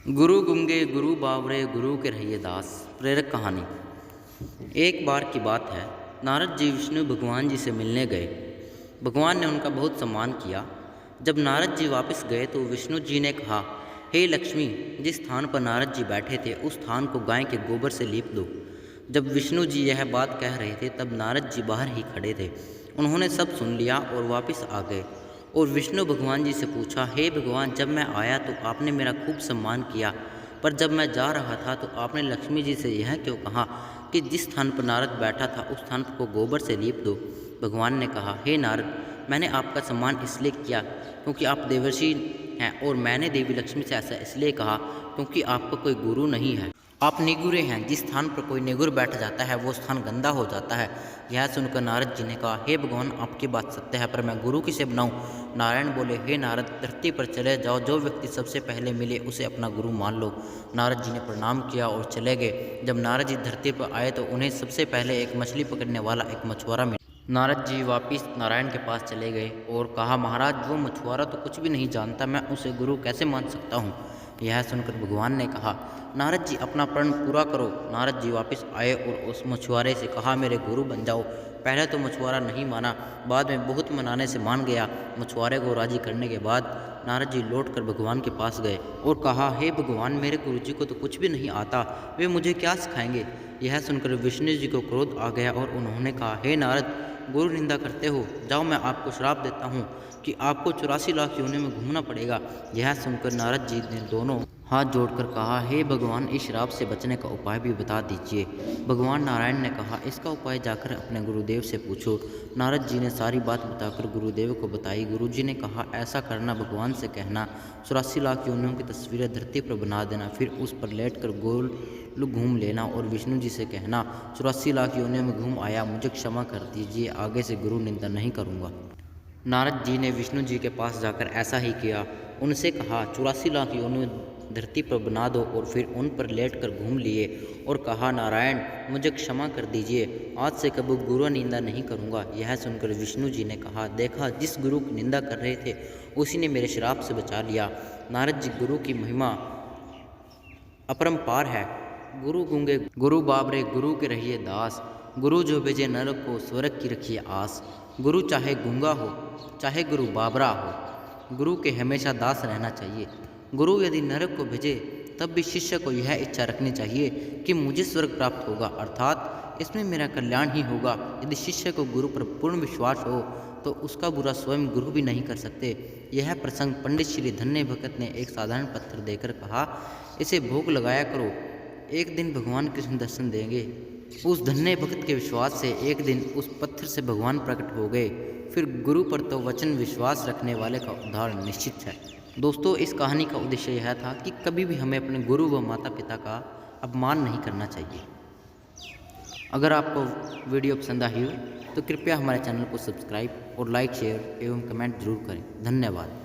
गुरु गुंगे गुरु बावरे गुरु के रहिए दास। प्रेरक कहानी। एक बार की बात है, नारद जी विष्णु भगवान जी से मिलने गए। भगवान ने उनका बहुत सम्मान किया। जब नारद जी वापस गए तो विष्णु जी ने कहा, हे लक्ष्मी, जिस स्थान पर नारद जी बैठे थे उस स्थान को गाय के गोबर से लीप दो। जब विष्णु जी यह बात कह रहे थे तब नारद जी बाहर ही खड़े थे। उन्होंने सब सुन लिया और वापस आ गए और विष्णु भगवान जी से पूछा, हे भगवान, जब मैं आया तो आपने मेरा खूब सम्मान किया, पर जब मैं जा रहा था तो आपने लक्ष्मी जी से यह क्यों कहा कि जिस स्थान पर नारद बैठा था उस स्थान को गोबर से लीप दो। भगवान ने कहा, हे नारद, मैंने आपका सम्मान इसलिए किया क्योंकि आप देवर्षि हैं, और मैंने देवी लक्ष्मी से ऐसा इसलिए कहा क्योंकि आपका कोई गुरु नहीं है। आप निगुरे हैं। जिस स्थान पर कोई निगुर बैठ जाता है वो स्थान गंदा हो जाता है। यह सुनकर नारद जी ने कहा, हे भगवान, आपकी बात सत्य है, पर मैं गुरु किसे बनाऊं। नारायण बोले, हे नारद, धरती पर चले जाओ, जो व्यक्ति सबसे पहले मिले उसे अपना गुरु मान लो। नारद जी ने प्रणाम किया और चले गए। जब नारद जी धरती पर आए तो उन्हें सबसे पहले एक मछली पकड़ने वाला एक मछुआरा मिला। नारद जी वापिस नारायण के पास चले गए और कहा, महाराज, वो मछुआरा तो कुछ भी नहीं जानता, मैं उसे गुरु कैसे मान सकता हूँ। यह सुनकर भगवान ने कहा, नारद जी, अपना प्रण पूरा करो। नारद जी वापस आए और उस मछुआरे से कहा, मेरे गुरु बन जाओ। पहले तो मछुआरा नहीं माना, बाद में बहुत मनाने से मान गया। मछुआरे को राजी करने के बाद नारद जी लौटकर भगवान के पास गए और कहा, हे भगवान, मेरे गुरु जी को तो कुछ भी नहीं आता, वे मुझे क्या सिखाएंगे। यह सुनकर विष्णु जी को क्रोध आ गया और उन्होंने कहा, हे नारद, गुरु निंदा करते हो, जाओ मैं आपको श्राप देता हूँ कि आपको 84 लाख योनि में घूमना पड़ेगा। यह सुनकर नारद जी ने दोनों हाथ जोड़कर कहा, हे भगवान, इस श्राप से बचने का उपाय भी बता दीजिए। भगवान नारायण ने कहा, इसका उपाय जाकर अपने गुरुदेव से पूछो। नारद जी ने सारी बात बताकर गुरुदेव को बताई। गुरु जी ने कहा, ऐसा करना, भगवान से कहना, 84 लाख योनियों की तस्वीरें धरती पर बना देना, फिर उस पर लेटकर गोल घूम लेना और विष्णु जी से कहना, 84 लाख योनियों में घूम आया, मुझे क्षमा कर दीजिए, आगे से गुरु निंदा नहीं करूँगा। नारद जी ने विष्णु जी के पास जाकर ऐसा ही किया। उनसे कहा, 84 लाख योनि धरती पर बना दो और फिर उन पर लेटकर घूम लिए और कहा, नारायण, मुझे क्षमा कर दीजिए, आज से कभी गुरु निंदा नहीं करूँगा। यह सुनकर विष्णु जी ने कहा, देखा, जिस गुरु की निंदा कर रहे थे उसी ने मेरे श्राप से बचा लिया। नारद जी, गुरु की महिमा अपरंपार है। गुरु गुंगे गुरु बाबरे गुरु के रहिए दास। गुरु जो भेजे नर को स्वर्ग की रखिए आस। गुरु चाहे गूंगा हो चाहे गुरु बाबरा हो, गुरु के हमेशा दास रहना चाहिए। गुरु यदि नरक को भेजे तब भी शिष्य को यह इच्छा रखनी चाहिए कि मुझे स्वर्ग प्राप्त होगा, अर्थात इसमें मेरा कल्याण ही होगा। यदि शिष्य को गुरु पर पूर्ण विश्वास हो तो उसका बुरा स्वयं गुरु भी नहीं कर सकते। यह प्रसंग पंडित श्री धन्य भगत ने एक साधारण पत्थर देकर कहा, इसे भोग लगाया करो, एक दिन भगवान कृष्ण दर्शन देंगे। उस धन्य भक्त के विश्वास से एक दिन उस पत्थर से भगवान प्रकट हो गए। फिर गुरु पर तो वचन विश्वास रखने वाले का उद्धार निश्चित है। दोस्तों, इस कहानी का उद्देश्य यह था कि कभी भी हमें अपने गुरु व माता पिता का अपमान नहीं करना चाहिए। अगर आपको वीडियो पसंद आई हो तो कृपया हमारे चैनल को सब्सक्राइब और लाइक, शेयर एवं कमेंट जरूर करें। धन्यवाद।